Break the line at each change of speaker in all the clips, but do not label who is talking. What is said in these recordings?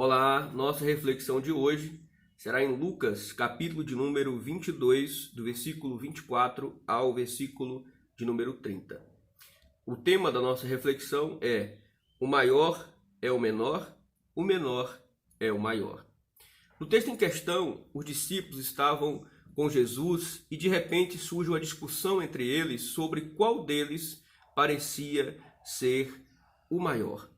Olá, nossa reflexão de hoje será em Lucas, capítulo de número 22, do versículo 24 ao versículo de número 30. O tema da nossa reflexão é: o maior é o menor é o maior. No texto em questão, os discípulos estavam com Jesus e de repente surge uma discussão entre eles sobre qual deles parecia ser o maior.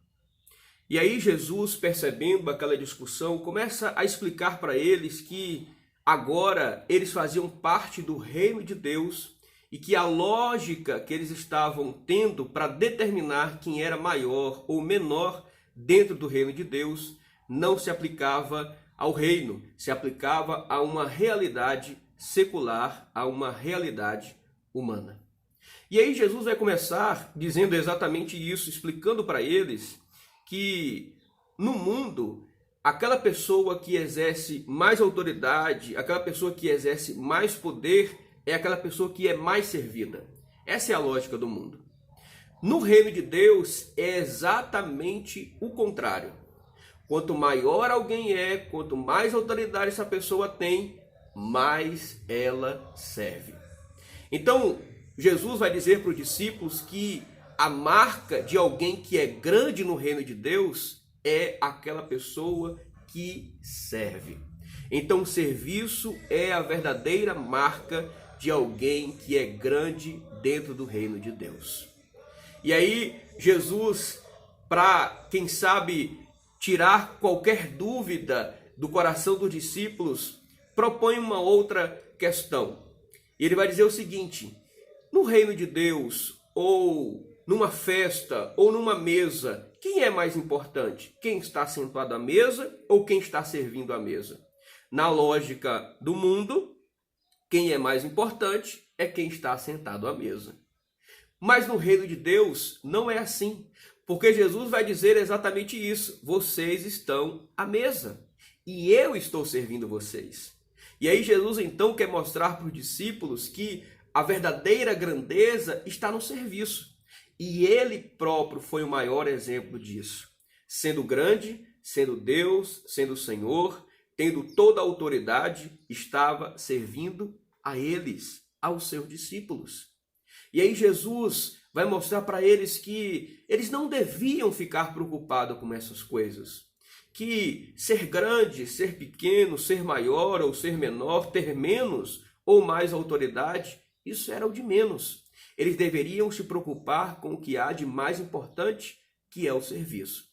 E aí Jesus, percebendo aquela discussão, começa a explicar para eles que agora eles faziam parte do reino de Deus e que a lógica que eles estavam tendo para determinar quem era maior ou menor dentro do reino de Deus não se aplicava ao reino, se aplicava a uma realidade secular, a uma realidade humana. E aí Jesus vai começar dizendo exatamente isso, explicando para eles que no mundo, aquela pessoa que exerce mais autoridade, aquela pessoa que exerce mais poder, é aquela pessoa que é mais servida. Essa é a lógica do mundo. No reino de Deus é exatamente o contrário. Quanto maior alguém é, quanto mais autoridade essa pessoa tem, mais ela serve. Então, Jesus vai dizer para os discípulos que a marca de alguém que é grande no reino de Deus é aquela pessoa que serve. Então, o serviço é a verdadeira marca de alguém que é grande dentro do reino de Deus. E aí, Jesus, para, quem sabe, tirar qualquer dúvida do coração dos discípulos, propõe uma outra questão. E ele vai dizer o seguinte: no reino de Deus, ou numa festa, ou numa mesa, quem é mais importante? Quem está sentado à mesa ou quem está servindo à mesa? Na lógica do mundo, quem é mais importante é quem está sentado à mesa. Mas no reino de Deus não é assim, porque Jesus vai dizer exatamente isso: vocês estão à mesa e eu estou servindo vocês. E aí Jesus então quer mostrar para os discípulos que a verdadeira grandeza está no serviço. E ele próprio foi o maior exemplo disso. Sendo grande, sendo Deus, sendo Senhor, tendo toda a autoridade, estava servindo a eles, aos seus discípulos. E aí Jesus vai mostrar para eles que eles não deviam ficar preocupados com essas coisas. Que ser grande, ser pequeno, ser maior ou ser menor, ter menos ou mais autoridade, isso era o de menos. Eles deveriam se preocupar com o que há de mais importante, que é o serviço.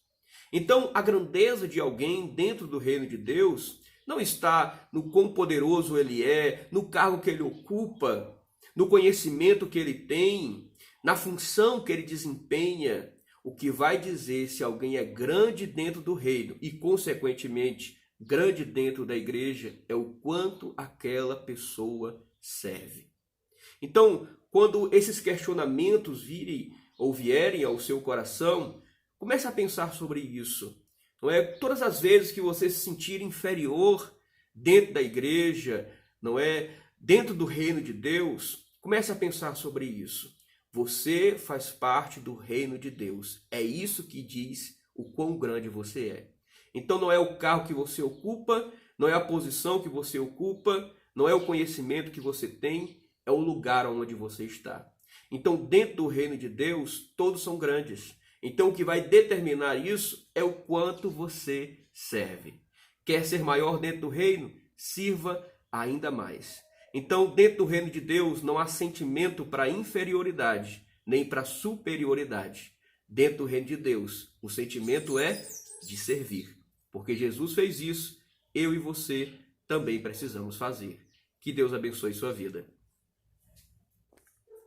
Então, a grandeza de alguém dentro do reino de Deus não está no quão poderoso ele é, no cargo que ele ocupa, no conhecimento que ele tem, na função que ele desempenha. O que vai dizer se alguém é grande dentro do reino e, consequentemente, grande dentro da igreja é o quanto aquela pessoa serve. Então, quando esses questionamentos vierem ao seu coração, comece a pensar sobre isso. Não é? Todas as vezes que você se sentir inferior dentro da igreja, não é? Dentro do reino de Deus, comece a pensar sobre isso. Você faz parte do reino de Deus. É isso que diz o quão grande você é. Então não é o cargo que você ocupa, não é a posição que você ocupa, não é o conhecimento que você tem, é o lugar onde você está. Então, dentro do reino de Deus, todos são grandes. Então, o que vai determinar isso é o quanto você serve. Quer ser maior dentro do reino? Sirva ainda mais. Então, dentro do reino de Deus, não há sentimento para inferioridade, nem para superioridade. Dentro do reino de Deus, o sentimento é de servir. Porque Jesus fez isso, eu e você também precisamos fazer. Que Deus abençoe sua vida.